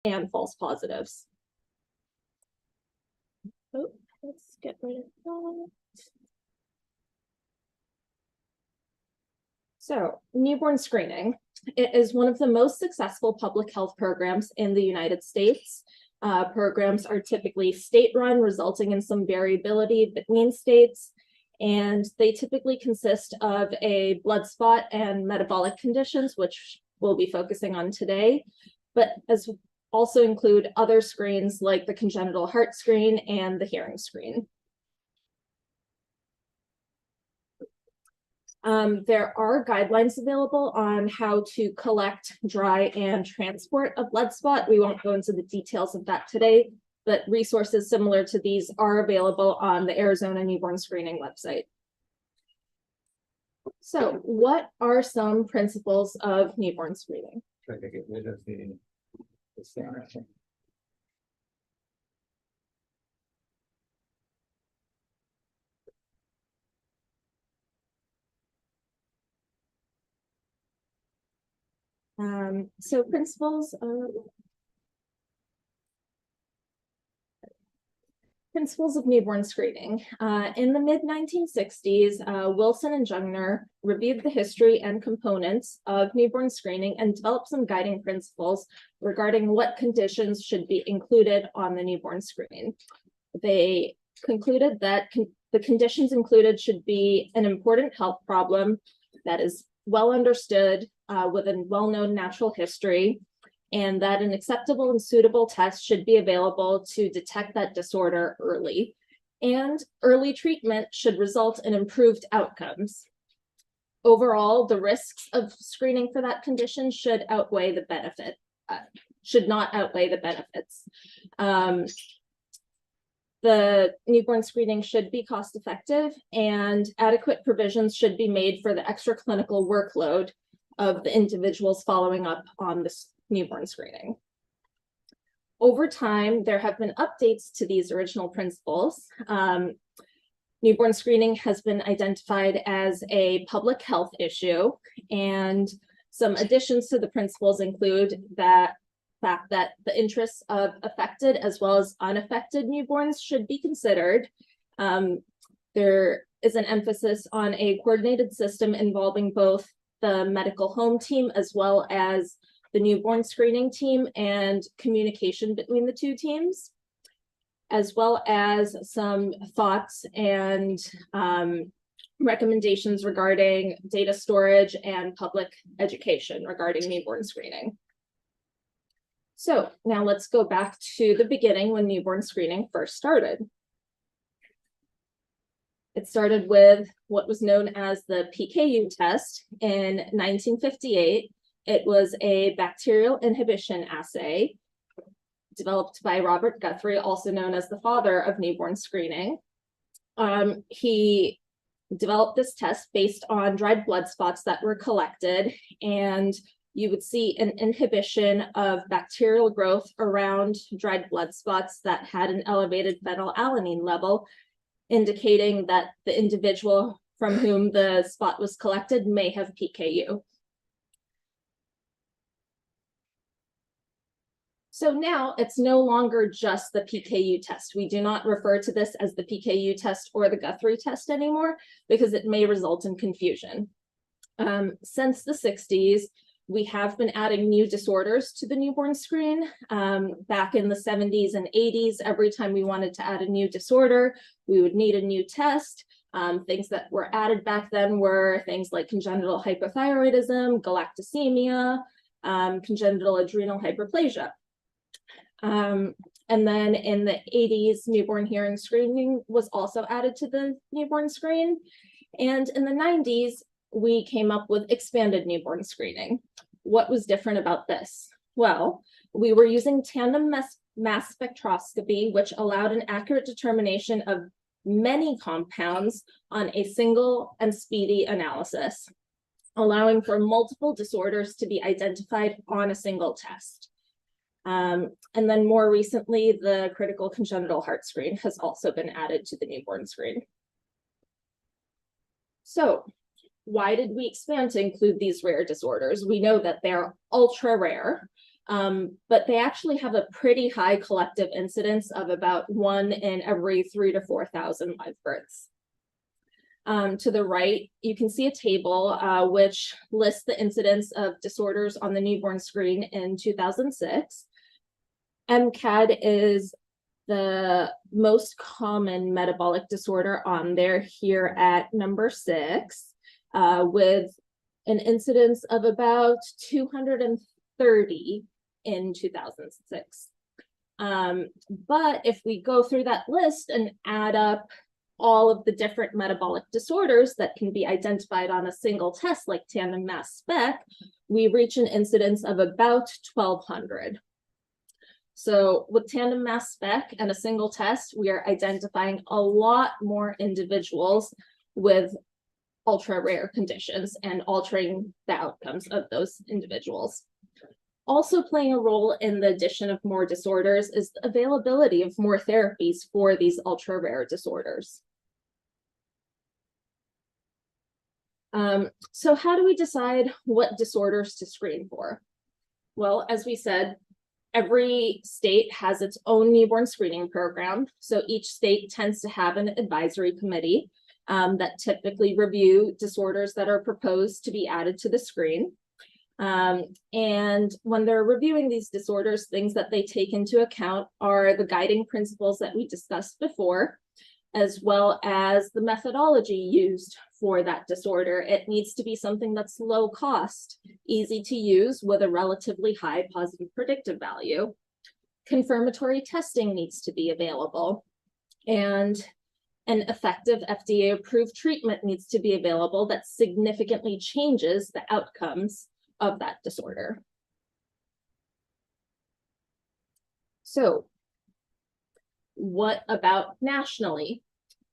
and false positives. Oh, let's get rid of that. So, newborn screening. It is one of the most successful public health programs in the United States. Programs are typically state-run, resulting in some variability between states, and they typically consist of a blood spot and metabolic conditions, which we'll be focusing on today, but as also include other screens like the congenital heart screen and the hearing screen. There are guidelines available on how to collect, dry, and transport a blood spot. We won't go into the details of that today, but resources similar to these are available on the Arizona Newborn Screening website. So, what are some principles of newborn screening? Try to get rid of the center. So principles of newborn screening. In the mid-1960s, Wilson and Jungner reviewed the history and components of newborn screening and developed some guiding principles regarding what conditions should be included on the newborn screen. They concluded that the conditions included should be an important health problem that is well understood with a well-known natural history, and that an acceptable and suitable test should be available to detect that disorder early. And early treatment should result in improved outcomes. Overall, the risks of screening for that condition should outweigh the benefit, should not outweigh the benefits. The newborn screening should be cost effective, and adequate provisions should be made for the extra clinical workload of the individuals following up on this newborn screening. Over time, there have been updates to these original principles. Newborn screening has been identified as a public health issue, and some additions to the principles include that fact that the interests of affected as well as unaffected newborns should be considered. There is an emphasis on a coordinated system involving both the medical home team as well as the newborn screening team and communication between the two teams, as well as some thoughts and recommendations regarding data storage and public education regarding newborn screening. So now let's go back to the beginning when newborn screening first started. It started with what was known as the PKU test in 1958. It was a bacterial inhibition assay developed by Robert Guthrie, also known as the father of newborn screening. He developed this test based on dried blood spots that were collected, and you would see an inhibition of bacterial growth around dried blood spots that had an elevated phenylalanine level, indicating that the individual from whom the spot was collected may have PKU. So now it's no longer just the PKU test. We do not refer to this as the PKU test or the Guthrie test anymore because it may result in confusion. Since the 60s, we have been adding new disorders to the newborn screen. Back in the 70s and 80s, every time we wanted to add a new disorder, we would need a new test. Things that were added back then were things like congenital hypothyroidism, galactosemia, congenital adrenal hyperplasia. And then in the 80s, newborn hearing screening was also added to the newborn screen. And in the 90s, we came up with expanded newborn screening. What was different about this? Well, we were using tandem mass spectroscopy, which allowed an accurate determination of many compounds on a single and speedy analysis, allowing for multiple disorders to be identified on a single test. And then more recently, the critical congenital heart screen has also been added to the newborn screen. So, why did we expand to include these rare disorders? We know that they're ultra rare. But they actually have a pretty high collective incidence of about 1 in every 3,000 to 4,000 live births. To the right, you can see a table which lists the incidence of disorders on the newborn screen in 2006. MCAD is the most common metabolic disorder on there here at number 6, with an incidence of about 230 in 2006. But if we go through that list and add up all of the different metabolic disorders that can be identified on a single test like tandem mass spec, we reach an incidence of about 1,200. So with tandem mass spec and a single test, we are identifying a lot more individuals with ultra rare conditions and altering the outcomes of those individuals. Also playing a role in the addition of more disorders is the availability of more therapies for these ultra rare disorders. So how do we decide what disorders to screen for? Well, as we said, every state has its own newborn screening program. So each state tends to have an advisory committee that typically review disorders that are proposed to be added to the screen. And when they're reviewing these disorders, things that they take into account are the guiding principles that we discussed before, as well as the methodology used for that disorder. It needs to be something that's low cost, easy to use with a relatively high positive predictive value. Confirmatory testing needs to be available, and an effective FDA-approved treatment needs to be available that significantly changes the outcomes of that disorder. So, what about nationally?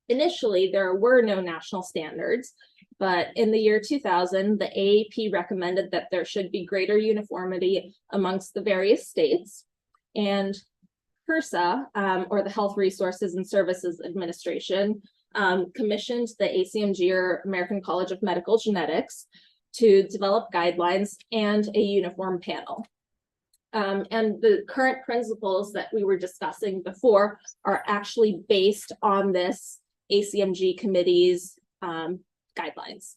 Initially, there were no national standards, but in the year 2000, the AAP recommended that there should be greater uniformity amongst the various states, and HRSA, or the Health Resources and Services Administration, commissioned the ACMG, or American College of Medical Genetics, to develop guidelines and a uniform panel. And the current principles that we were discussing before are actually based on this ACMG committee's guidelines.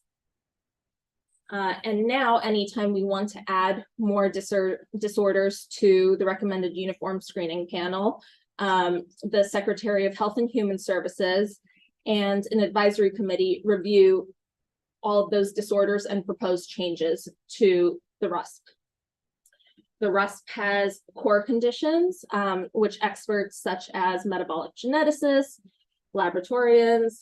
And now, anytime we want to add more disorders to the recommended uniform screening panel, the Secretary of Health and Human Services and an advisory committee review all of those disorders and propose changes to the RUSP. The RUSP has core conditions, which experts such as metabolic geneticists, laboratorians,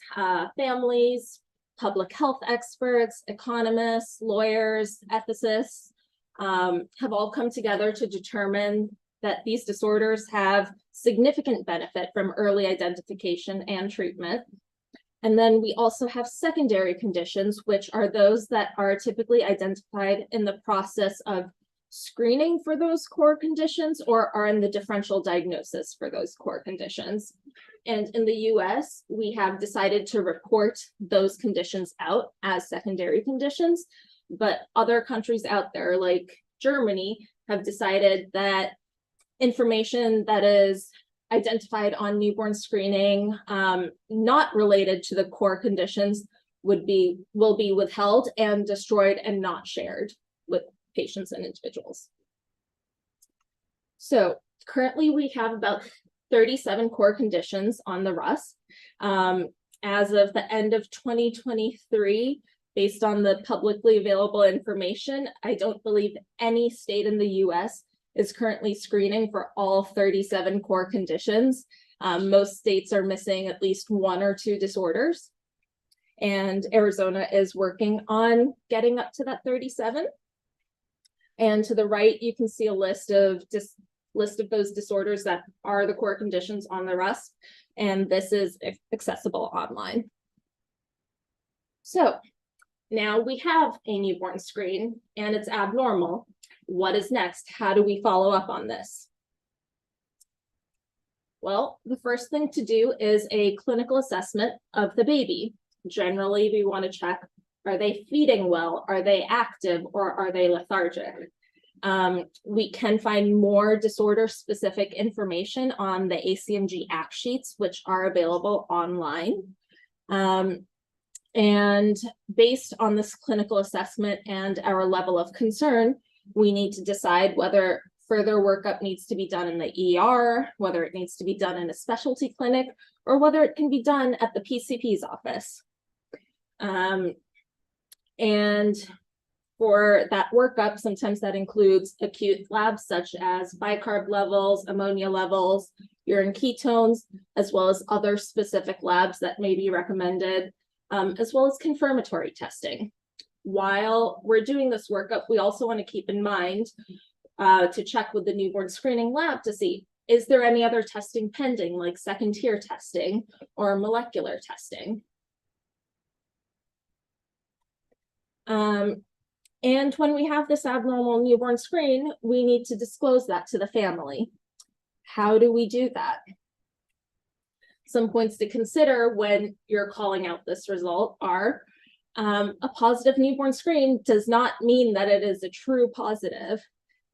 families, public health experts, economists, lawyers, ethicists, have all come together to determine that these disorders have significant benefit from early identification and treatment. And then we also have secondary conditions, which are those that are typically identified in the process of screening for those core conditions or are in the differential diagnosis for those core conditions. And in the US, we have decided to report those conditions out as secondary conditions, but other countries out there like Germany have decided that information that is identified on newborn screening, not related to the core conditions, will be withheld and destroyed and not shared with patients and individuals. So currently we have about 37 core conditions on the RUSP. As of the end of 2023, based on the publicly available information, I don't believe any state in the US is currently screening for all 37 core conditions. Most states are missing at least 1 or 2 disorders. And Arizona is working on getting up to that 37. And to the right, you can see a list of those disorders that are the core conditions on the RUSP, and this is accessible online. So now we have a newborn screen and it's abnormal. What is next? How do we follow up on this? Well, the first thing to do is a clinical assessment of the baby. Generally, we want to check, are they feeding well? Are they active or are they lethargic? We can find more disorder-specific information on the ACMG act sheets, which are available online. And based on this clinical assessment and our level of concern, we need to decide whether further workup needs to be done in the ER, whether it needs to be done in a specialty clinic, or whether it can be done at the PCP's office. And for that workup, sometimes that includes acute labs such as bicarb levels, ammonia levels, urine ketones, as well as other specific labs that may be recommended, as well as confirmatory testing. While we're doing this workup, we also want to keep in mind to check with the newborn screening lab to see, is there any other testing pending, like second-tier testing or molecular testing? And when we have this abnormal newborn screen, we need to disclose that to the family. How do we do that? Some points to consider when you're calling out this result are a positive newborn screen does not mean that it is a true positive.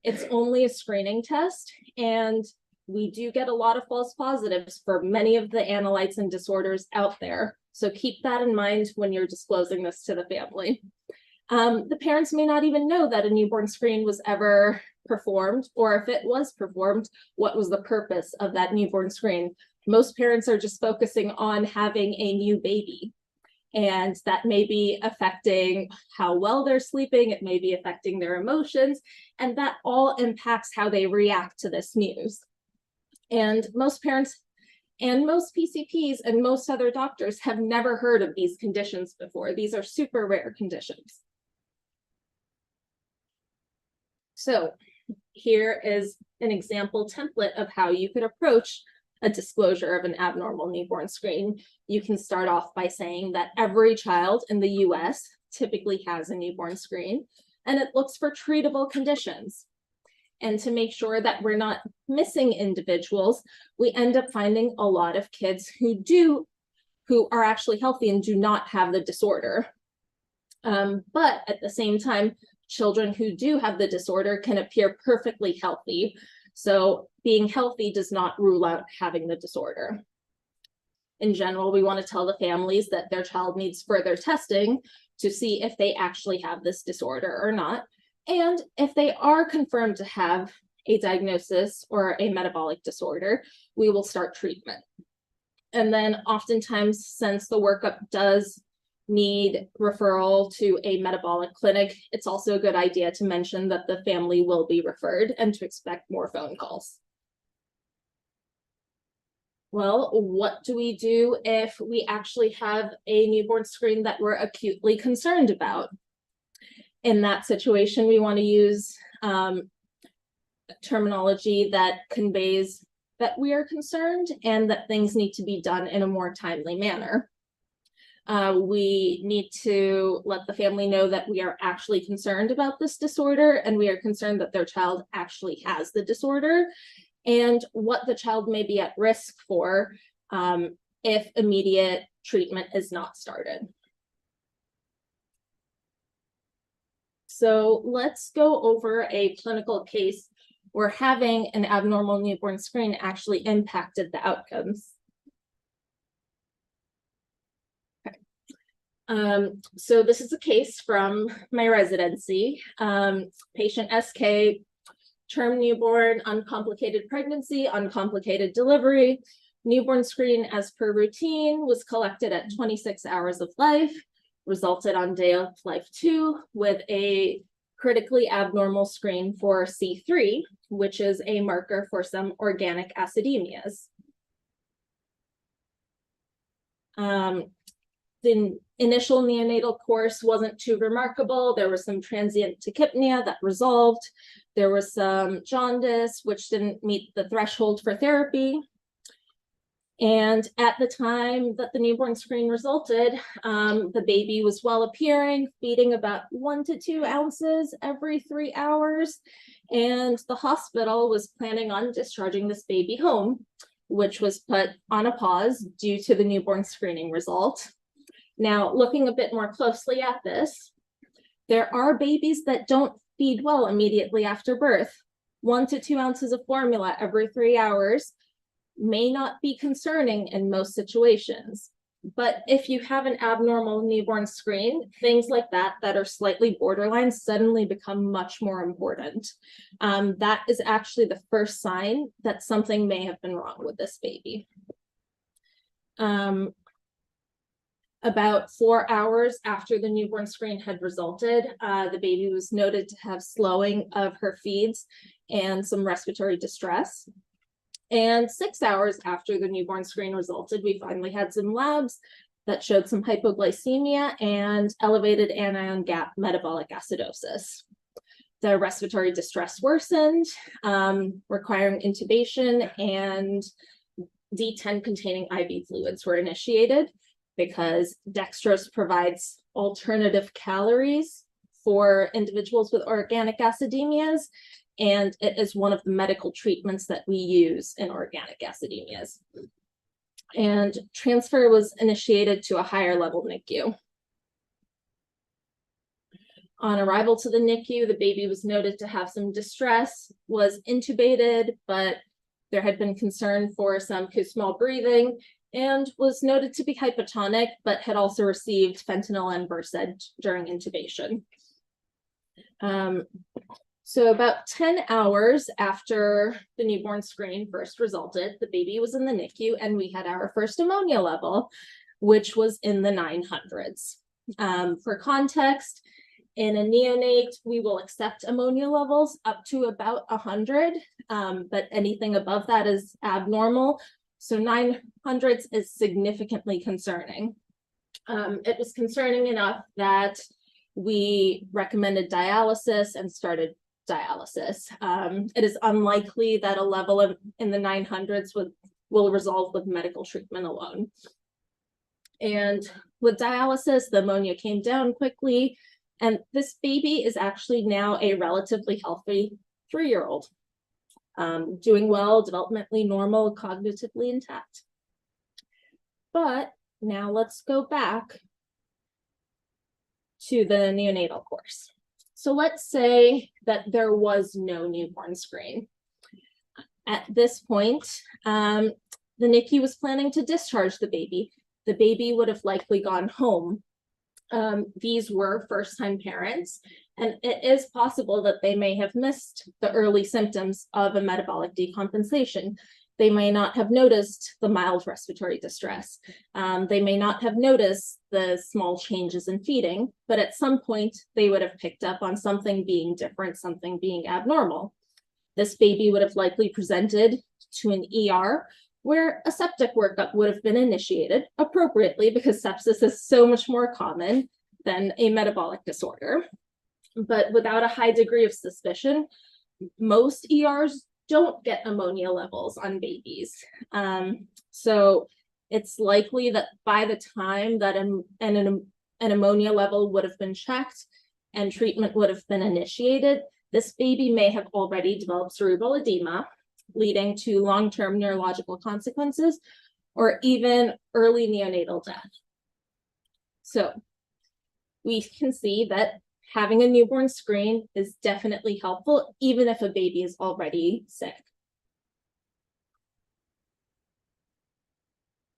It's only a screening test, and we do get a lot of false positives for many of the analytes and disorders out there. So keep that in mind when you're disclosing this to the family. The parents may not even know that a newborn screen was ever performed, or if it was performed, what was the purpose of that newborn screen. Most parents are just focusing on having a new baby, and that may be affecting how well they're sleeping, it may be affecting their emotions, and that all impacts how they react to this news. And most parents and most PCPs and most other doctors have never heard of these conditions before. These are super rare conditions. So here is an example template of how you could approach a disclosure of an abnormal newborn screen. You can start off by saying that every child in the US typically has a newborn screen, and it looks for treatable conditions. And to make sure that we're not missing individuals, we end up finding a lot of kids who are actually healthy and do not have the disorder. But at the same time, children who do have the disorder can appear perfectly healthy. So being healthy does not rule out having the disorder. In general, we want to tell the families that their child needs further testing to see if they actually have this disorder or not. And if they are confirmed to have a diagnosis or a metabolic disorder, we will start treatment. And then oftentimes, since the workup does need referral to a metabolic clinic, it's also a good idea to mention that the family will be referred and to expect more phone calls. Well, what do we do if we actually have a newborn screen that we're acutely concerned about? In that situation, we want to use terminology that conveys that we are concerned and that things need to be done in a more timely manner. We need to let the family know that we are actually concerned about this disorder, and we are concerned that their child actually has the disorder and what the child may be at risk for if immediate treatment is not started. So let's go over a clinical case where having an abnormal newborn screen actually impacted the outcomes. So this is a case from my residency. Patient SK, term newborn, uncomplicated pregnancy, uncomplicated delivery, newborn screen as per routine, was collected at 26 hours of life, resulted on day of life 2 with a critically abnormal screen for C3, which is a marker for some organic acidemias. The initial neonatal course wasn't too remarkable. There was some transient tachypnea that resolved. There was some jaundice, which didn't meet the threshold for therapy. And at the time that the newborn screen resulted, the baby was well appearing, feeding about 1 to 2 ounces every 3 hours. And the hospital was planning on discharging this baby home, which was put on a pause due to the newborn screening result. Now, looking a bit more closely at this, there are babies that don't feed well immediately after birth. 1 to 2 ounces of formula every 3 hours may not be concerning in most situations. But if you have an abnormal newborn screen, things like that are slightly borderline suddenly become much more important. That is actually the first sign that something may have been wrong with this baby. About 4 hours after the newborn screen had resulted, the baby was noted to have slowing of her feeds and some respiratory distress. And 6 hours after the newborn screen resulted, we finally had some labs that showed some hypoglycemia and elevated anion gap metabolic acidosis. The respiratory distress worsened, requiring intubation, and D10 containing IV fluids were initiated because dextrose provides alternative calories for individuals with organic acidemias, and it is one of the medical treatments that we use in organic acidemias. And transfer was initiated to a higher level NICU. On arrival to the NICU, the baby was noted to have some distress, was intubated, but there had been concern for some small breathing, and was noted to be hypotonic, but had also received fentanyl and Versed during intubation. So about 10 hours after the newborn screen first resulted, the baby was in the NICU and we had our first ammonia level, which was in the 900s. For context, in a neonate, we will accept ammonia levels up to about 100, but anything above that is abnormal. So 900s is significantly concerning. It was concerning enough that we recommended dialysis and started dialysis. It is unlikely that a level in the 900s will resolve with medical treatment alone. And with dialysis, the ammonia came down quickly, and this baby is actually now a relatively healthy 3-year-old, doing well, developmentally normal, cognitively intact. But now let's go back to the neonatal course. So let's say that there was no newborn screen. At this point, the NICU was planning to discharge the baby. The baby would have likely gone home. These were first-time parents, and it is possible that they may have missed the early symptoms of a metabolic decompensation. They may not have noticed the mild respiratory distress. They may not have noticed the small changes in feeding, but at some point they would have picked up on something being different, something being abnormal. This baby would have likely presented to an ER where a septic workup would have been initiated appropriately because sepsis is so much more common than a metabolic disorder. But without a high degree of suspicion, most ERs don't get ammonia levels on babies. So it's likely that by the time that an ammonia level would have been checked and treatment would have been initiated, this baby may have already developed cerebral edema, leading to long-term neurological consequences or even early neonatal death. So we can see that having a newborn screen is definitely helpful, even if a baby is already sick.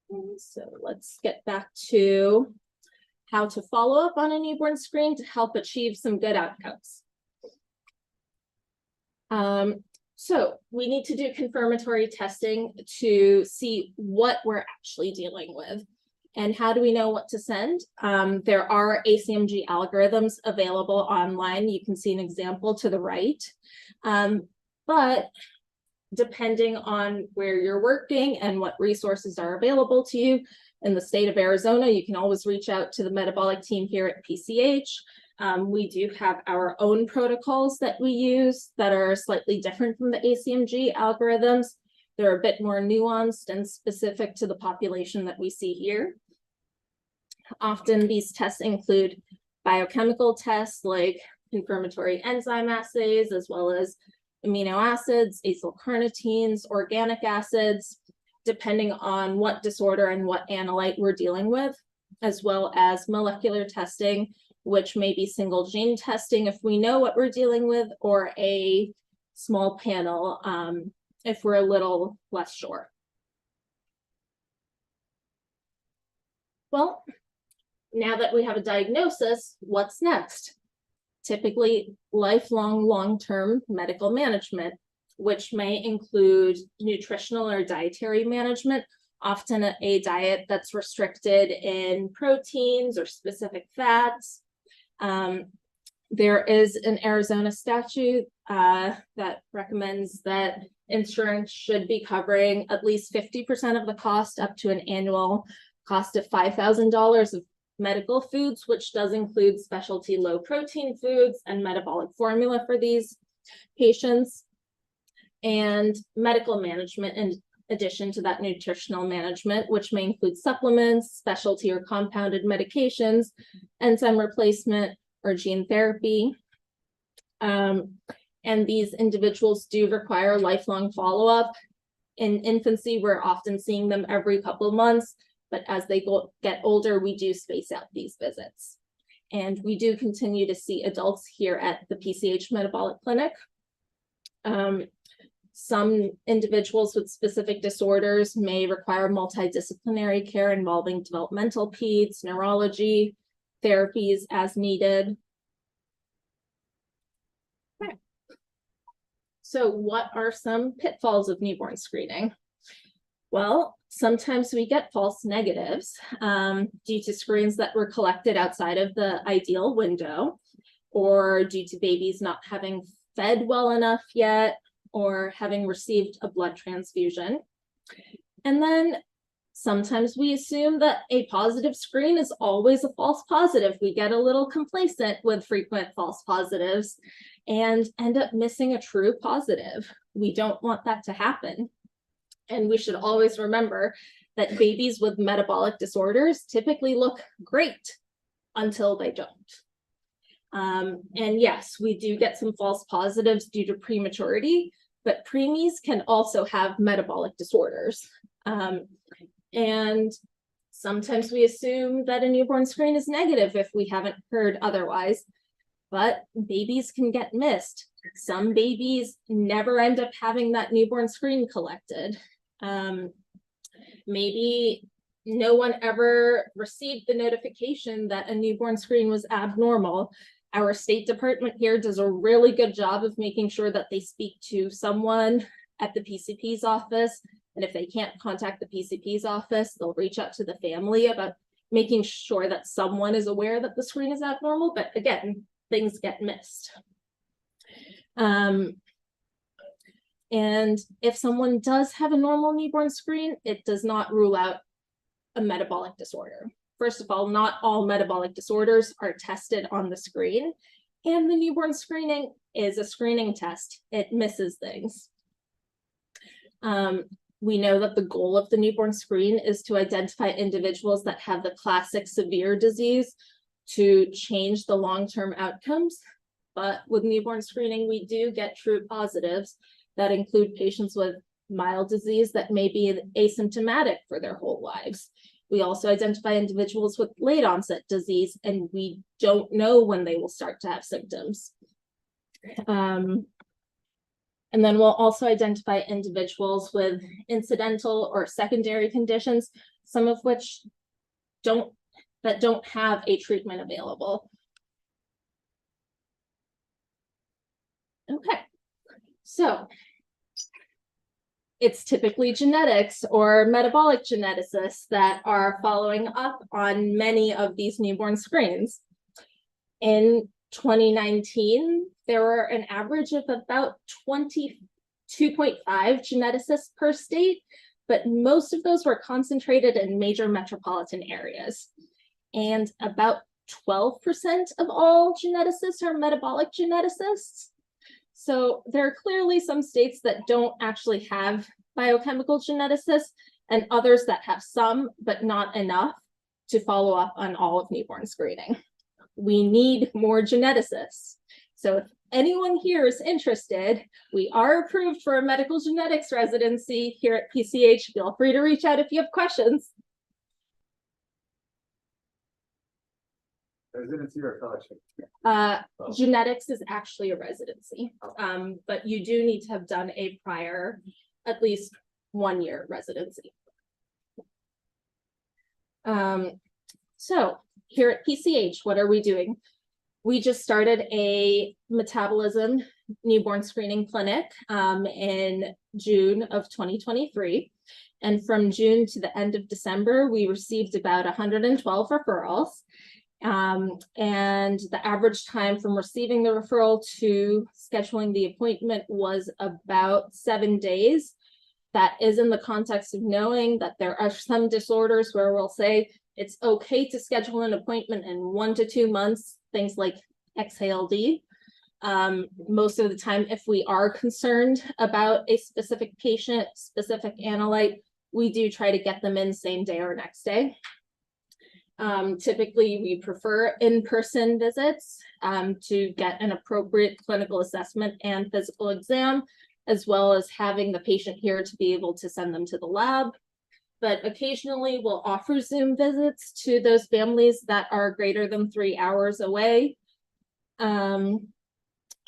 And so let's get back to how to follow up on a newborn screen to help achieve some good outcomes. So we need to do confirmatory testing to see what we're actually dealing with. And how do we know what to send? There are ACMG algorithms available online. You can see an example to the right. But depending on where you're working and what resources are available to you, in the state of Arizona, you can always reach out to the metabolic team here at PCH. We do have our own protocols that we use that are slightly different from the ACMG algorithms. They're a bit more nuanced and specific to the population that we see here. Often these tests include biochemical tests like confirmatory enzyme assays, as well as amino acids, acyl carnitines, organic acids, depending on what disorder and what analyte we're dealing with, as well as molecular testing, which may be single gene testing if we know what we're dealing with, or a small panel if we're a little less sure. Well, now that we have a diagnosis, what's next? Typically, lifelong, long-term medical management, which may include nutritional or dietary management, often a diet that's restricted in proteins or specific fats. There is an Arizona statute that recommends that insurance should be covering at least 50% of the cost, up to an annual cost of $5,000 of medical foods, which does include specialty low protein foods and metabolic formula for these patients, and medical management in addition to that nutritional management, which may include supplements, specialty or compounded medications, enzyme replacement, or gene therapy. And these individuals do require lifelong follow-up. In infancy, we're often seeing them every couple of months, but as they get older, we do space out these visits. And we do continue to see adults here at the PCH Metabolic Clinic. Some individuals with specific disorders may require multidisciplinary care involving developmental peds, neurology, therapies as needed. Okay. So what are some pitfalls of newborn screening? Well, sometimes we get false negatives due to screens that were collected outside of the ideal window, or due to babies not having fed well enough yet, or having received a blood transfusion. And then sometimes we assume that a positive screen is always a false positive. We get a little complacent with frequent false positives and end up missing a true positive. We don't want that to happen. And we should always remember that babies with metabolic disorders typically look great until they don't. And yes, we do get some false positives due to prematurity, but preemies can also have metabolic disorders. And sometimes we assume that a newborn screen is negative if we haven't heard otherwise, but babies can get missed. Some babies never end up having that newborn screen collected. Maybe no one ever received the notification that a newborn screen was abnormal. Our State Department here does a really good job of making sure that they speak to someone at the PCP's office. And if they can't contact the PCP's office, they'll reach out to the family about making sure that someone is aware that the screen is abnormal. But again, things get missed. And if someone does have a normal newborn screen, it does not rule out a metabolic disorder. First of all, not all metabolic disorders are tested on the screen, and the newborn screening is a screening test. It misses things. We know that the goal of the newborn screen is to identify individuals that have the classic severe disease to change the long-term outcomes. But with newborn screening, we do get true positives that include patients with mild disease that may be asymptomatic for their whole lives. We also identify individuals with late onset disease, and we don't know when they will start to have symptoms. And then we'll also identify individuals with incidental or secondary conditions, some of which don't have a treatment available. Okay, so it's typically genetics or metabolic geneticists that are following up on many of these newborn screens. In 2019, there were an average of about 22.5 geneticists per state, but most of those were concentrated in major metropolitan areas. And about 12% of all geneticists are metabolic geneticists. So there are clearly some states that don't actually have biochemical geneticists, and others that have some, but not enough to follow up on all of newborn screening. We need more geneticists. So if anyone here is interested, we are approved for a medical genetics residency here at PCH. Feel free to reach out if you have questions. Residency or fellowship? Oh. Genetics is actually a residency, but you do need to have done a prior, at least 1 year residency. So here at PCH, what are we doing? We just started a metabolism newborn screening clinic in June of 2023. And from June to the end of December, we received about 112 referrals. And the average time from receiving the referral to scheduling the appointment was about 7 days. That is in the context of knowing that there are some disorders where we'll say it's okay to schedule an appointment in 1 to 2 months, things like XALD. Most of the time, if we are concerned about a specific patient, specific analyte, we do try to get them in same day or next day. Typically, we prefer in-person visits to get an appropriate clinical assessment and physical exam, as well as having the patient here to be able to send them to the lab. But occasionally we'll offer Zoom visits to those families that are greater than 3 hours away.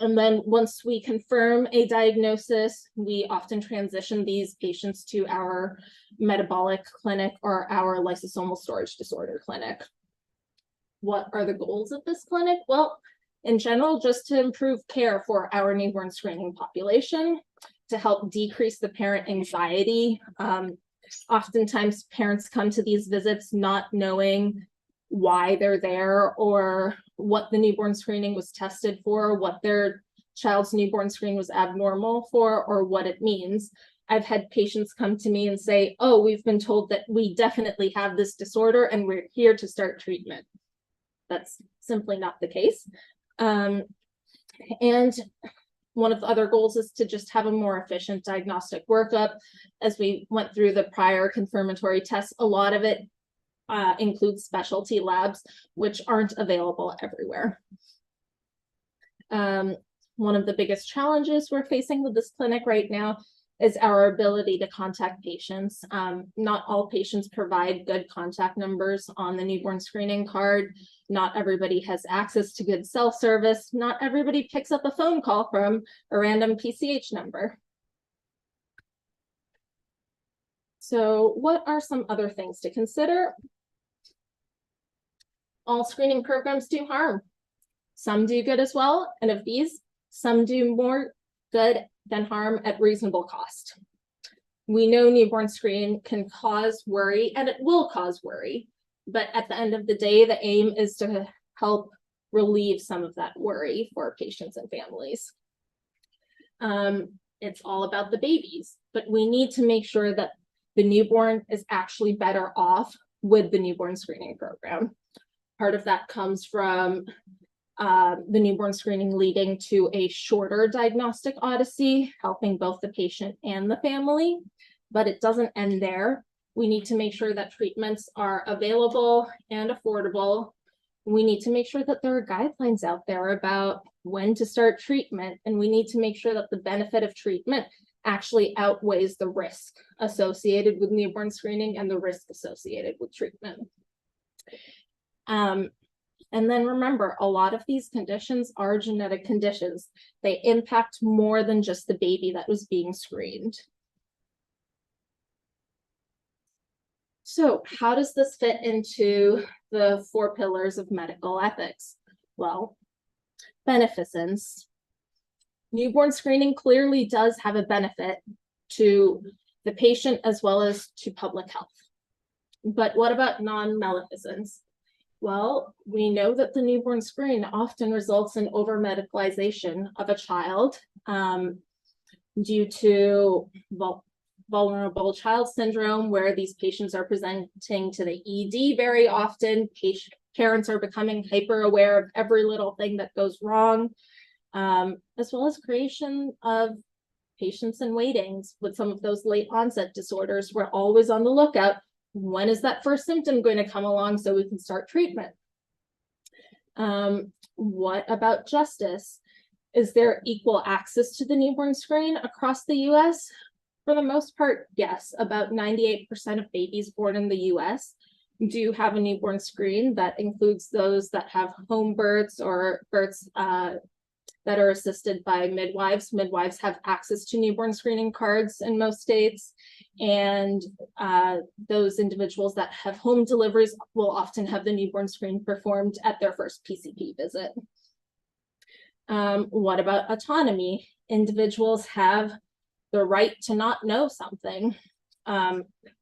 And then once we confirm a diagnosis, we often transition these patients to our metabolic clinic or our lysosomal storage disorder clinic. What are the goals of this clinic? Well, in general, just to improve care for our newborn screening population, to help decrease the parent anxiety. Oftentimes parents come to these visits not knowing why they're there or what the newborn screening was tested for, what their child's newborn screen was abnormal for, or what it means. I've had patients come to me and say, oh, we've been told that we definitely have this disorder and we're here to start treatment. That's simply not the case. And one of the other goals is to just have a more efficient diagnostic workup. As we went through the prior confirmatory tests, a lot of it includes specialty labs, which aren't available everywhere. One of the biggest challenges we're facing with this clinic right now is our ability to contact patients. Not all patients provide good contact numbers on the newborn screening card. Not everybody has access to good cell service. Not everybody picks up a phone call from a random PCH number. So what are some other things to consider? All screening programs do harm. Some do good as well. And of these, some do more good than harm at reasonable cost. We know newborn screening can cause worry, and it will cause worry. But at the end of the day, the aim is to help relieve some of that worry for patients and families. It's all about the babies, but we need to make sure that the newborn is actually better off with the newborn screening program. Part of that comes from the newborn screening leading to a shorter diagnostic odyssey, helping both the patient and the family, but it doesn't end there. We need to make sure that treatments are available and affordable. We need to make sure that there are guidelines out there about when to start treatment, and we need to make sure that the benefit of treatment actually outweighs the risk associated with newborn screening and the risk associated with treatment. And then remember, a lot of these conditions are genetic conditions. They impact more than just the baby that was being screened. So how does this fit into the 4 pillars of medical ethics? Well, beneficence. Newborn screening clearly does have a benefit to the patient as well as to public health. But what about non-maleficence? Well, we know that the newborn screen often results in over-medicalization of a child due to vulnerable child syndrome, where these patients are presenting to the ED very often. Parents are becoming hyper aware of every little thing that goes wrong, as well as creation of patients in waitings with some of those late onset disorders. We're always on the lookout. When is that first symptom going to come along so we can start treatment? What about justice? Is there equal access to the newborn screen across the US? For the most part, yes. About 98% of babies born in the US do have a newborn screen that includes those that have home births or births that are assisted by midwives. Midwives have access to newborn screening cards in most states, and those individuals that have home deliveries will often have the newborn screen performed at their first PCP visit. What about autonomy? Individuals have the right to not know something.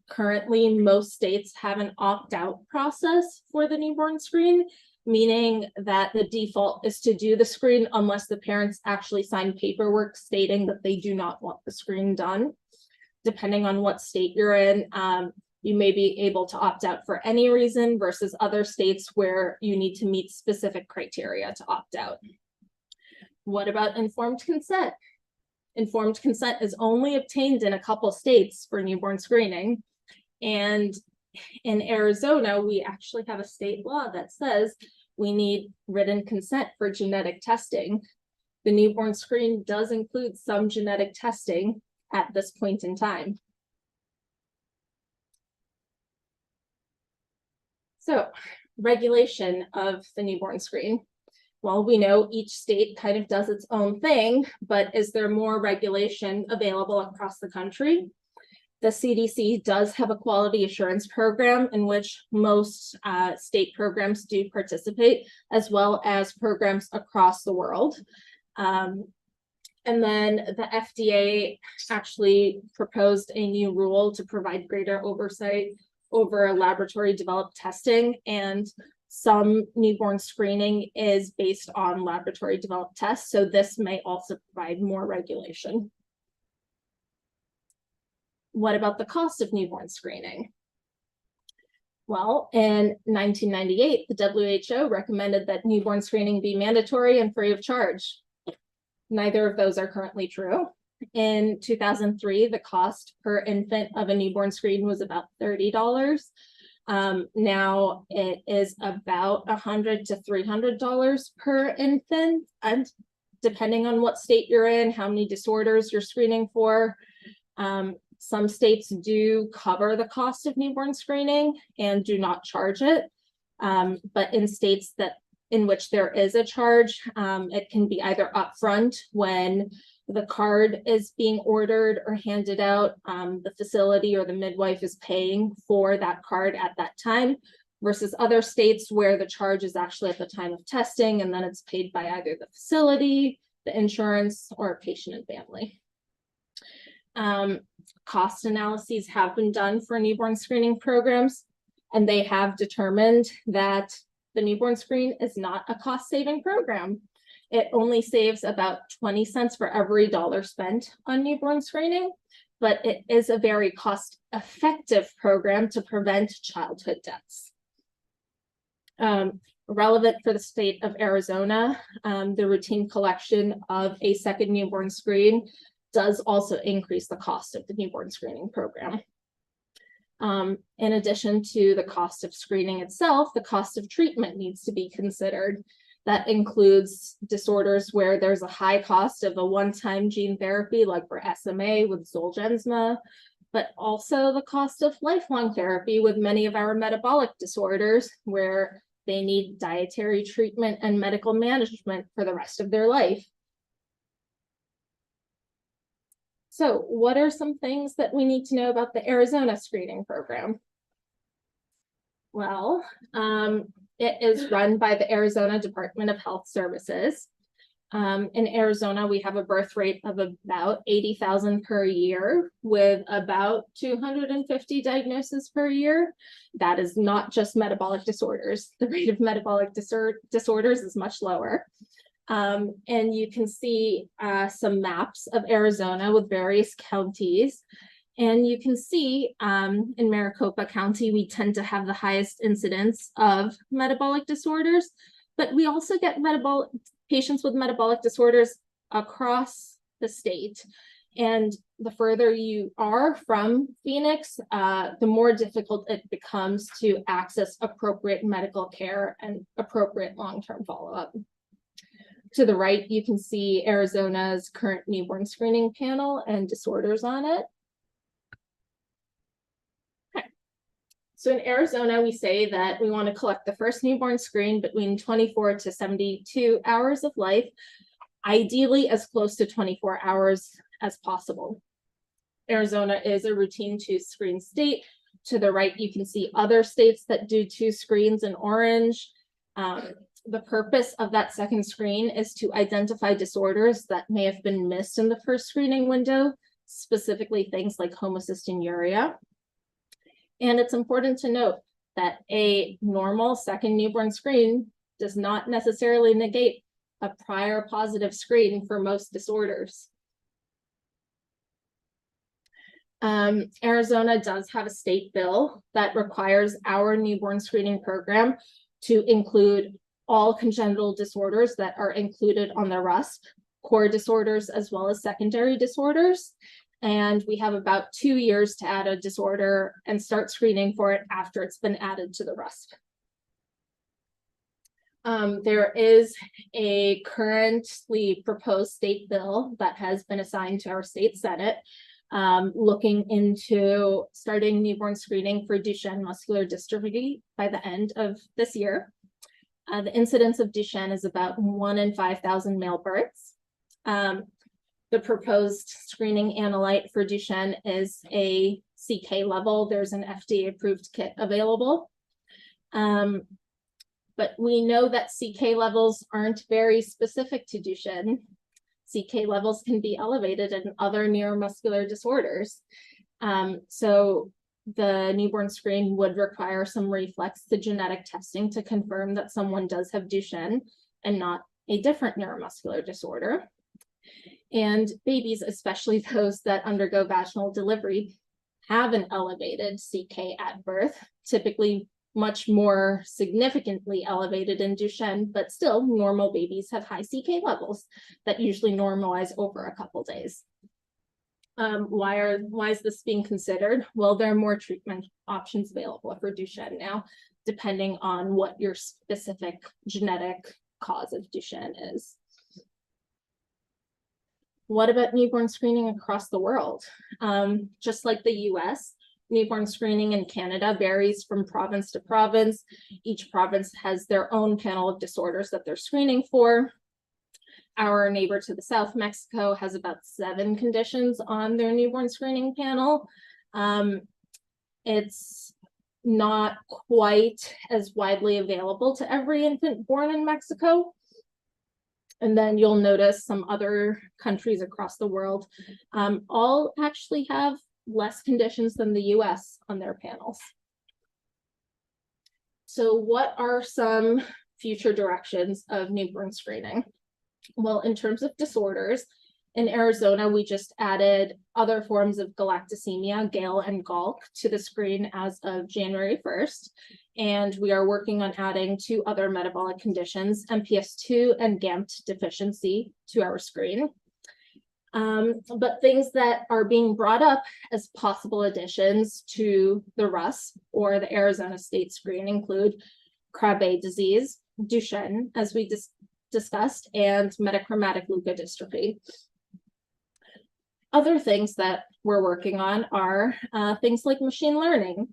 Currently, most states have an opt-out process for the newborn screen, meaning that the default is to do the screen unless the parents actually sign paperwork stating that they do not want the screen done. Depending on what state you're in, you may be able to opt out for any reason versus other states where you need to meet specific criteria to opt out. What about informed consent? Informed consent is only obtained in a couple states for newborn screening. And in Arizona, we actually have a state law that says we need written consent for genetic testing. The newborn screen does include some genetic testing at this point in time. So, regulation of the newborn screen. Well, we know each state kind of does its own thing, but is there more regulation available across the country? The CDC does have a quality assurance program in which most state programs do participate, as well as programs across the world. And then the FDA actually proposed a new rule to provide greater oversight over laboratory developed testing, and some newborn screening is based on laboratory developed tests. So this may also provide more regulation. What about the cost of newborn screening? Well, in 1998, the WHO recommended that newborn screening be mandatory and free of charge. Neither of those are currently true. In 2003, the cost per infant of a newborn screen was about $30. Now it is about $100 to $300 per infant, and depending on what state you're in, how many disorders you're screening for. Some states do cover the cost of newborn screening and do not charge it. But in states in which there is a charge, it can be either upfront when the card is being ordered or handed out, the facility or the midwife is paying for that card at that time, versus other states where the charge is actually at the time of testing, and then it's paid by either the facility, the insurance, or patient and family. Cost analyses have been done for newborn screening programs, and they have determined that the newborn screen is not a cost-saving program. It only saves about 20 cents for every dollar spent on newborn screening, but it is a very cost-effective program to prevent childhood deaths. Relevant for the state of Arizona, the routine collection of a second newborn screen does also increase the cost of the newborn screening program. In addition to the cost of screening itself, the cost of treatment needs to be considered. That includes disorders where there's a high cost of a one-time gene therapy, like for SMA with Zolgensma, but also the cost of lifelong therapy with many of our metabolic disorders, where they need dietary treatment and medical management for the rest of their life. So what are some things that we need to know about the Arizona screening program? Well, it is run by the Arizona Department of Health Services. In Arizona, we have a birth rate of about 80,000 per year, with about 250 diagnoses per year. That is not just metabolic disorders. The rate of metabolic disorders is much lower. And you can see some maps of Arizona with various counties. And you can see in Maricopa County, we tend to have the highest incidence of metabolic disorders, but we also get patients with metabolic disorders across the state. And the further you are from Phoenix, the more difficult it becomes to access appropriate medical care and appropriate long-term follow-up. To the right, you can see Arizona's current newborn screening panel and disorders on it. Okay. So in Arizona, we say that we want to collect the first newborn screen between 24 to 72 hours of life, ideally as close to 24 hours as possible. Arizona is a routine 2-screen state. To the right, you can see other states that do 2 screens in orange. The purpose of that second screen is to identify disorders that may have been missed in the first screening window, specifically things like homocystinuria. And it's important to note that a normal second newborn screen does not necessarily negate a prior positive screen for most disorders. Arizona does have a state bill that requires our newborn screening program to include all congenital disorders that are included on the RUSP, core disorders as well as secondary disorders. And we have about 2 years to add a disorder and start screening for it after it's been added to the RUSP. There is a currently proposed state bill that has been assigned to our state Senate, looking into starting newborn screening for Duchenne muscular dystrophy by the end of this year. The incidence of Duchenne is about 1 in 5,000 male births. The proposed screening analyte for Duchenne is a CK level. There's an FDA-approved kit available. But we know that CK levels aren't very specific to Duchenne. CK levels can be elevated in other neuromuscular disorders. So the newborn screen would require some reflex to genetic testing to confirm that someone does have Duchenne and not a different neuromuscular disorder. And babies, especially those that undergo vaginal delivery, have an elevated CK at birth, typically much more significantly elevated in Duchenne, but still normal babies have high CK levels that usually normalize over a couple days. Why is this being considered? Well, there are more treatment options available for Duchenne now, depending on what your specific genetic cause of Duchenne is. What about newborn screening across the world? Just like the US, newborn screening in Canada varies from province to province. Each province has their own panel of disorders that they're screening for. Our neighbor to the south, Mexico, has about 7 conditions on their newborn screening panel. It's not quite as widely available to every infant born in Mexico. And then you'll notice some other countries across the world all actually have less conditions than the US on their panels. So what are some future directions of newborn screening? Well, in terms of disorders, in Arizona, we just added other forms of galactosemia, Gale and Galk, to the screen as of January 1st. And we are working on adding 2 other metabolic conditions, MPS II and GAMT deficiency, to our screen. But things that are being brought up as possible additions to the RUSP or the Arizona state screen include Krabbe disease, Duchenne, as we discussed, and metachromatic leukodystrophy. Other things that we're working on are things like machine learning.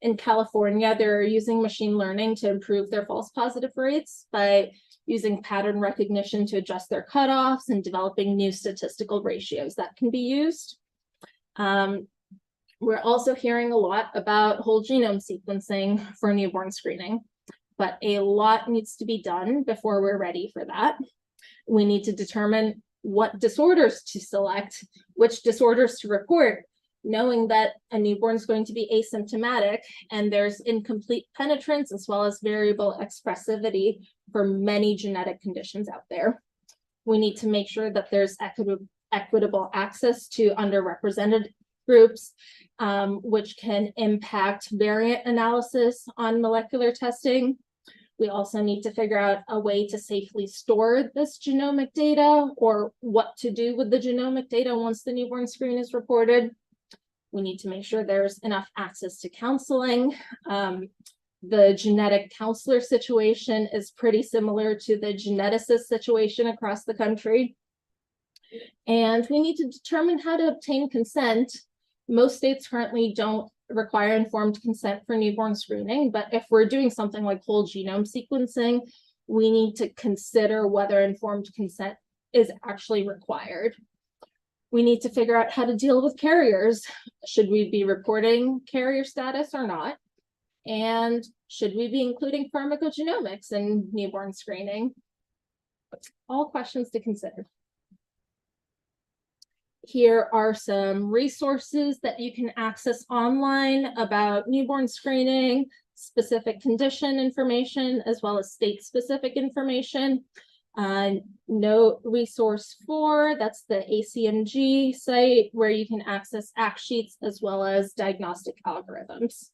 In California, they're using machine learning to improve their false positive rates by using pattern recognition to adjust their cutoffs and developing new statistical ratios that can be used. We're also hearing a lot about whole genome sequencing for newborn screening, but a lot needs to be done before we're ready for that. We need to determine what disorders to select, which disorders to report, knowing that a newborn is going to be asymptomatic and there's incomplete penetrance as well as variable expressivity for many genetic conditions out there. We need to make sure that there's equitable access to underrepresented groups, which can impact variant analysis on molecular testing. We also need to figure out a way to safely store this genomic data or what to do with the genomic data once the newborn screen is reported. We need to make sure there's enough access to counseling. The genetic counselor situation is pretty similar to the geneticist situation across the country. And we need to determine how to obtain consent. Most states currently don't require informed consent for newborn screening, but if we're doing something like whole genome sequencing, we need to consider whether informed consent is actually required. We need to figure out how to deal with carriers. Should we be reporting carrier status or not? And should we be including pharmacogenomics in newborn screening? All questions to consider. Here are some resources that you can access online about newborn screening, specific condition information, as well as state-specific information. Note resource 4, that's the ACMG site where you can access ACT sheets as well as diagnostic algorithms.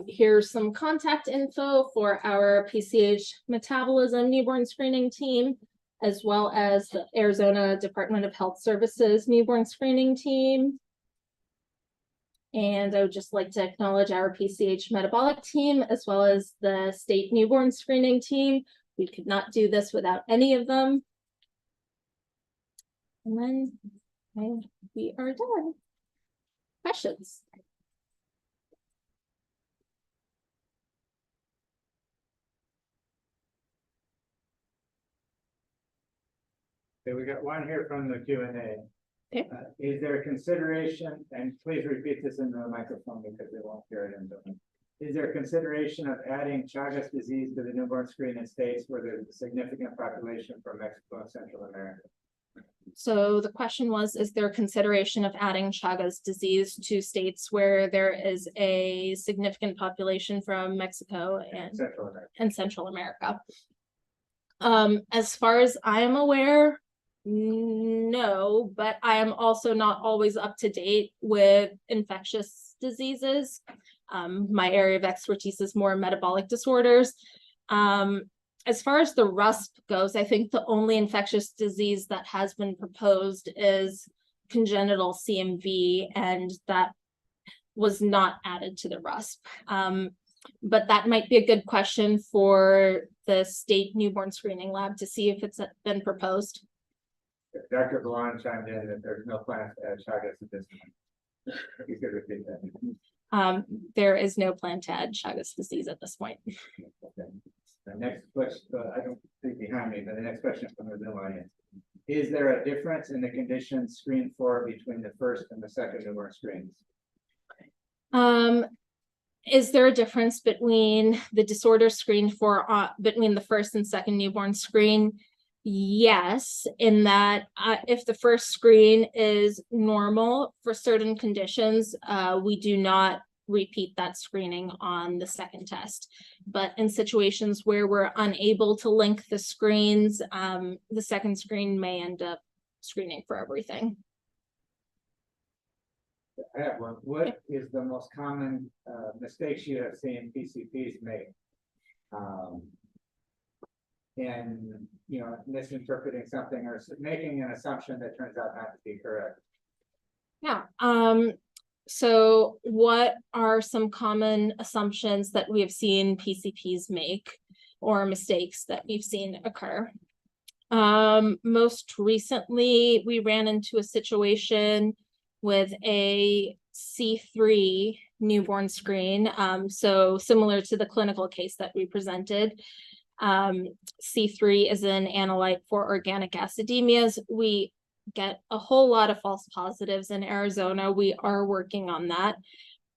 Here's some contact info for our PCH metabolism newborn screening team, as well as the Arizona Department of Health Services newborn screening team. And I would just like to acknowledge our PCH metabolic team, as well as the state newborn screening team. We could not do this without any of them. And then we are done. Questions? Okay, we got one here from the Q&A. Okay. Is there a consideration, and please repeat this into the microphone because they won't hear it in the. Is there a consideration of adding Chagas disease to the newborn screen in states where there's a significant population from Mexico and Central America? So the question was, is there consideration of adding Chagas disease to states where there is a significant population from Mexico and Central America? As far as I am aware, no, but I am also not always up to date with infectious diseases. My area of expertise is more metabolic disorders. As far as the RUSP goes, I think the only infectious disease that has been proposed is congenital CMV, and that was not added to the RUSP. But that might be a good question for the state newborn screening lab to see if it's been proposed. Dr. Balan chimed in that there's no plans to add Chagas at this point. If you could repeat that. There is no plan to add Chagas disease at this point. Okay. The next question, I don't think behind me, but the next question from the Zoom audience. Is there a difference in the conditions screened for between the first and the second newborn screens? Is there a difference between the disorder screened for between the first and second newborn screen? Yes, in that if the first screen is normal for certain conditions, we do not repeat that screening on the second test. But in situations where we're unable to link the screens, the second screen may end up screening for everything. I have one. What is the most common mistakes you have seen PCPs make? And misinterpreting something or making an assumption that turns out not to be correct. Yeah. So what are some common assumptions that we have seen PCPs make or mistakes that we've seen occur? Most recently, we ran into a situation with a C3 newborn screen. So similar to the clinical case that we presented. C3 is an analyte for organic acidemias. We get a whole lot of false positives in Arizona. We are working on that.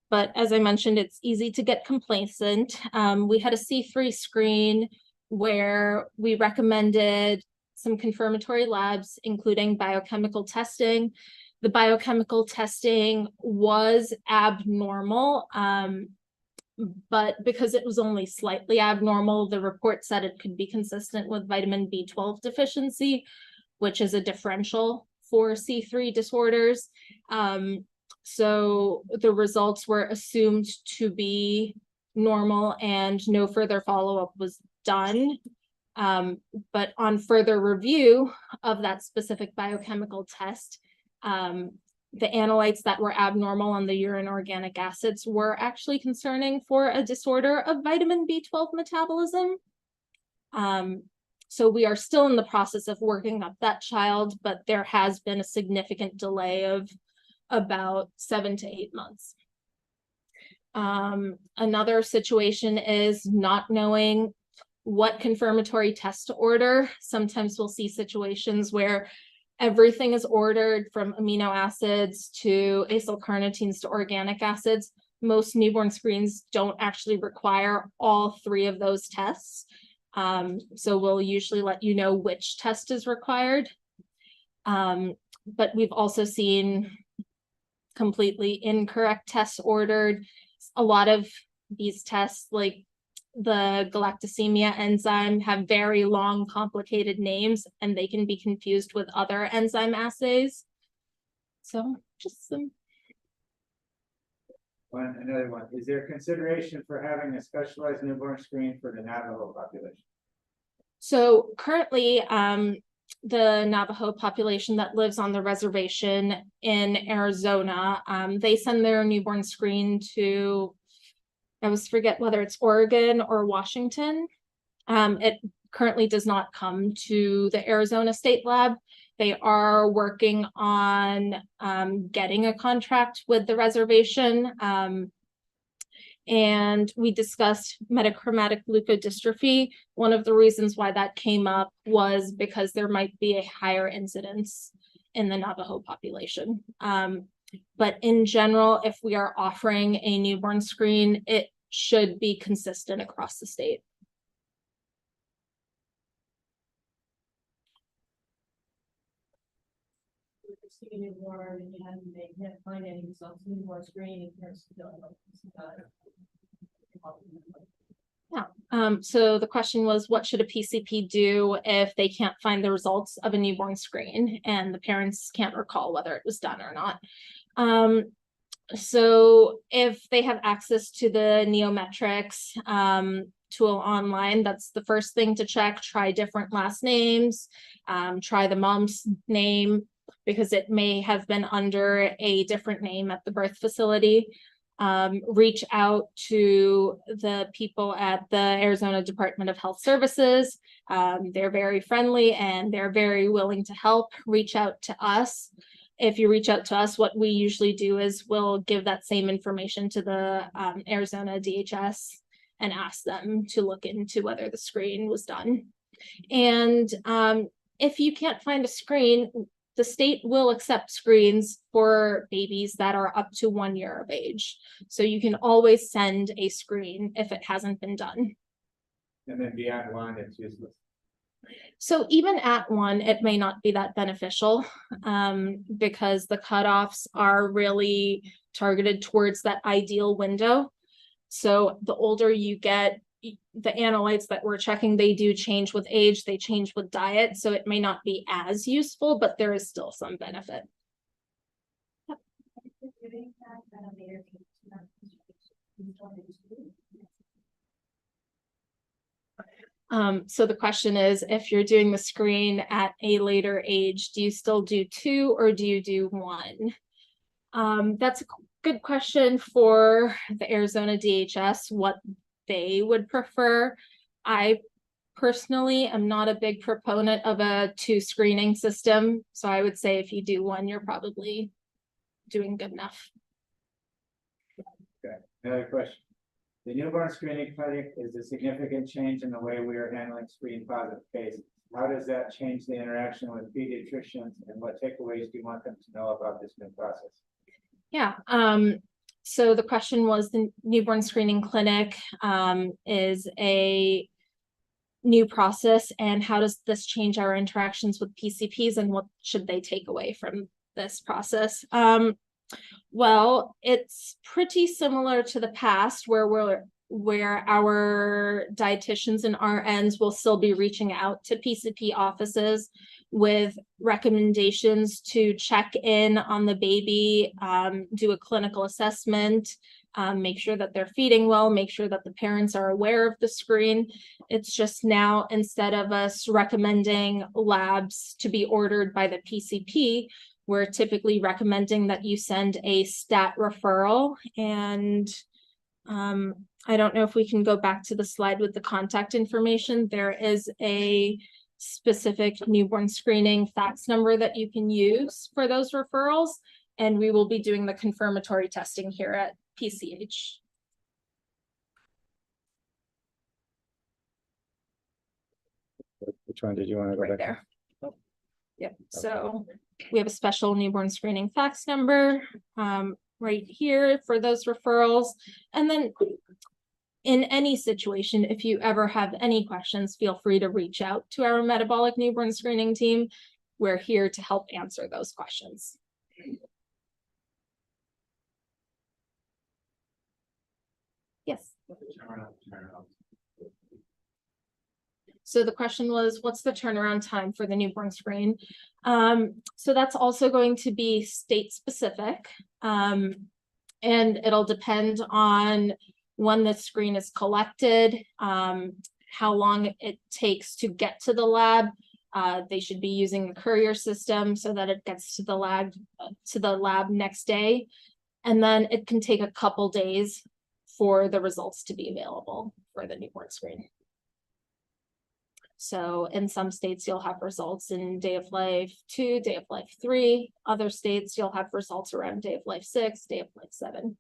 But as I mentioned, it's easy to get complacent. We had a C3 screen where we recommended some confirmatory labs, including biochemical testing. The biochemical testing was abnormal, but because it was only slightly abnormal, the report said it could be consistent with vitamin B12 deficiency, which is a differential for C3 disorders. So the results were assumed to be normal and no further follow-up was done. But on further review of that specific biochemical test, the analytes that were abnormal on the urine organic acids were actually concerning for a disorder of vitamin B12 metabolism. So we are still in the process of working up that child, but there has been a significant delay of about 7 to 8 months. Another situation is not knowing what confirmatory test to order. Sometimes we'll see situations where everything is ordered from amino acids to acyl carnitines to organic acids. Most newborn screens don't actually require all 3 of those tests. So we'll usually let you know which test is required. But we've also seen completely incorrect tests ordered. A lot of these tests, like the galactosemia enzyme, have very long, complicated names, and they can be confused with other enzyme assays. So just some. Another one. Is there consideration for having a specialized newborn screen for the Navajo population? So currently, the Navajo population that lives on the reservation in Arizona, they send their newborn screen to, I always forget whether it's Oregon or Washington. It currently does not come to the Arizona State Lab. They are working on getting a contract with the reservation. And we discussed metachromatic leukodystrophy. One of the reasons why that came up was because there might be a higher incidence in the Navajo population. But in general, if we are offering a newborn screen, it should be consistent across the state. Newborn and they can't find any results in newborn screening. Yeah. So the question was, what should a PCP do if they can't find the results of a newborn screen and the parents can't recall whether it was done or not? So if they have access to the Neometrics tool online, that's the first thing to check. Try different last names, try the mom's name, because it may have been under a different name at the birth facility. Reach out to the people at the Arizona Department of Health Services. They're very friendly and they're very willing to help. Reach out to us. If you reach out to us, what we usually do is we'll give that same information to the Arizona DHS and ask them to look into whether the screen was done. And if you can't find a screen, the state will accept screens for babies that are up to 1 year of age. So you can always send a screen if it hasn't been done. And then beyond 1, it's useless. So even at 1, it may not be that beneficial because the cutoffs are really targeted towards that ideal window. So the older you get, the analytes that we're checking, they do change with age, they change with diet, so it may not be as useful, but there is still some benefit. Yep. So the question is, if you're doing the screen at a later age, do you still do 2 or do you do 1? That's a good question for the Arizona DHS, what they would prefer. I personally am not a big proponent of a 2 screening system. So I would say if you do 1, you're probably doing good enough. Okay, another question. The newborn screening clinic is a significant change in the way we are handling screen positive cases. How does that change the interaction with pediatricians, and what takeaways do you want them to know about this new process? Yeah, so the question was, the newborn screening clinic is a new process, and how does this change our interactions with PCPs, and what should they take away from this process? Well, it's pretty similar to the past where our dietitians and RNs will still be reaching out to PCP offices with recommendations to check in on the baby, do a clinical assessment, make sure that they're feeding well, make sure that the parents are aware of the screen. It's just now, instead of us recommending labs to be ordered by the PCP, we're typically recommending that you send a stat referral. And I don't know if we can go back to the slide with the contact information. There is a specific newborn screening fax number that you can use for those referrals. And we will be doing the confirmatory testing here at PCH. Which one did you want to go Right back? there. Yep, so we have a special newborn screening fax number right here for those referrals. And then in any situation, if you ever have any questions, feel free to reach out to our metabolic newborn screening team. We're here to help answer those questions. Yes. So the question was, what's the turnaround time for the newborn screen? So that's also going to be state specific. And it'll depend on when the screen is collected, how long it takes to get to the lab. They should be using a courier system so that it gets to the lab next day. And then it can take a couple days for the results to be available for the newborn screen. So in some states, you'll have results in day of life 2, day of life 3. Other states, you'll have results around day of life 6, day of life 7.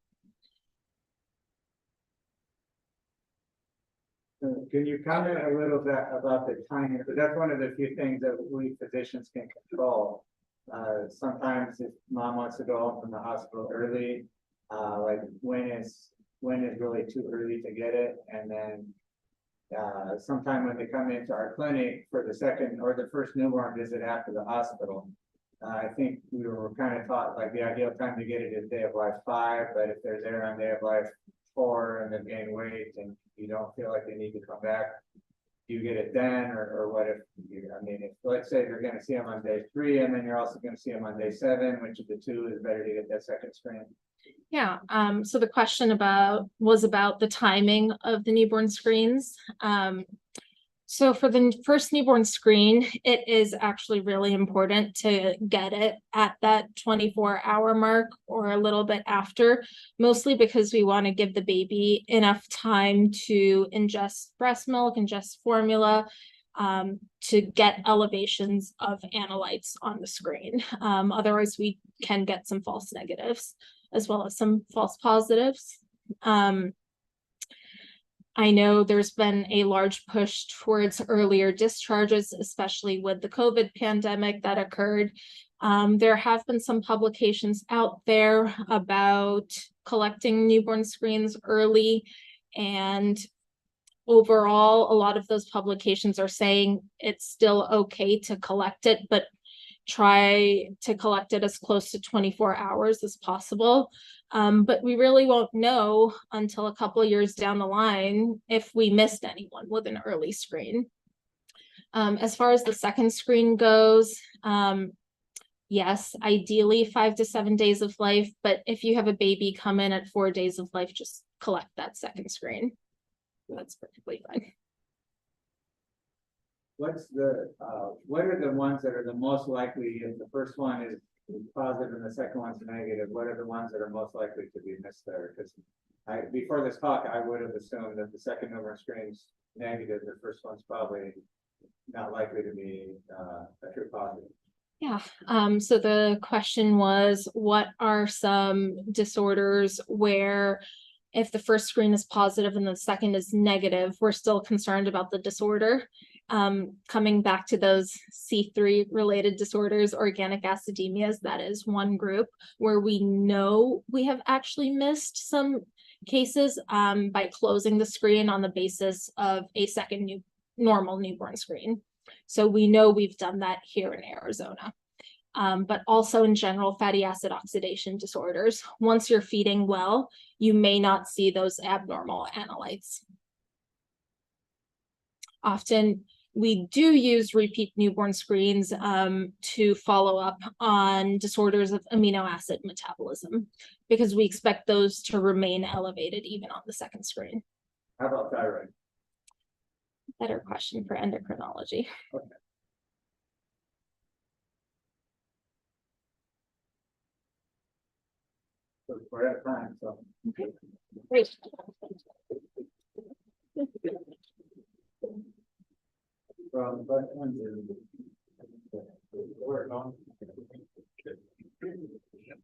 Can you comment a little bit about the timing? Because that's one of the few things that we physicians can control. Sometimes if mom wants to go home from the hospital early, like when is really too early to get it, and then sometime when they come into our clinic for the second or the first newborn visit after the hospital. I think we were kind of taught like the ideal time to get it is day of life 5, but if they're there on day of life 4 and they've gained weight and you don't feel like they need to come back, do you get it then, or what if you, I mean, if let's say you're going to see them on day 3 and then you're also going to see them on day 7, which of the two is better to get that second screen? Yeah, so the question was about the timing of the newborn screens. So for the first newborn screen, it is actually really important to get it at that 24-hour mark or a little bit after, mostly because we want to give the baby enough time to ingest breast milk, ingest formula, to get elevations of analytes on the screen. Otherwise, we can get some false negatives as well as some false positives. I know there's been a large push towards earlier discharges, especially with the COVID pandemic that occurred. There have been some publications out there about collecting newborn screens early, and overall, a lot of those publications are saying it's still okay to collect it, but try to collect it as close to 24 hours as possible. But we really won't know until a couple of years down the line if we missed anyone with an early screen. As far as the second screen goes, yes, ideally 5 to 7 days of life, but if you have a baby come in at 4 days of life, just collect that second screen. That's perfectly fine. What's the what are the ones that are the most likely, if the first one is positive and the second one's negative, what are the ones that are most likely to be missed there? Because before this talk, I would have assumed that the second newborn screen's negative, the first one's probably not likely to be a true positive. Yeah, so the question was, what are some disorders where if the first screen is positive and the second is negative, we're still concerned about the disorder? Coming back to those C3 related disorders, organic acidemias, that is one group where we know we have actually missed some cases by closing the screen on the basis of a second normal newborn screen. So we know we've done that here in Arizona. But also in general, fatty acid oxidation disorders. Once you're feeding well, you may not see those abnormal analytes. Often we do use repeat newborn screens to follow up on disorders of amino acid metabolism, because we expect those to remain elevated even on the second screen. How about thyroid? Better question for endocrinology. Okay. So we're out of time, so. Okay, great. From questions or work on.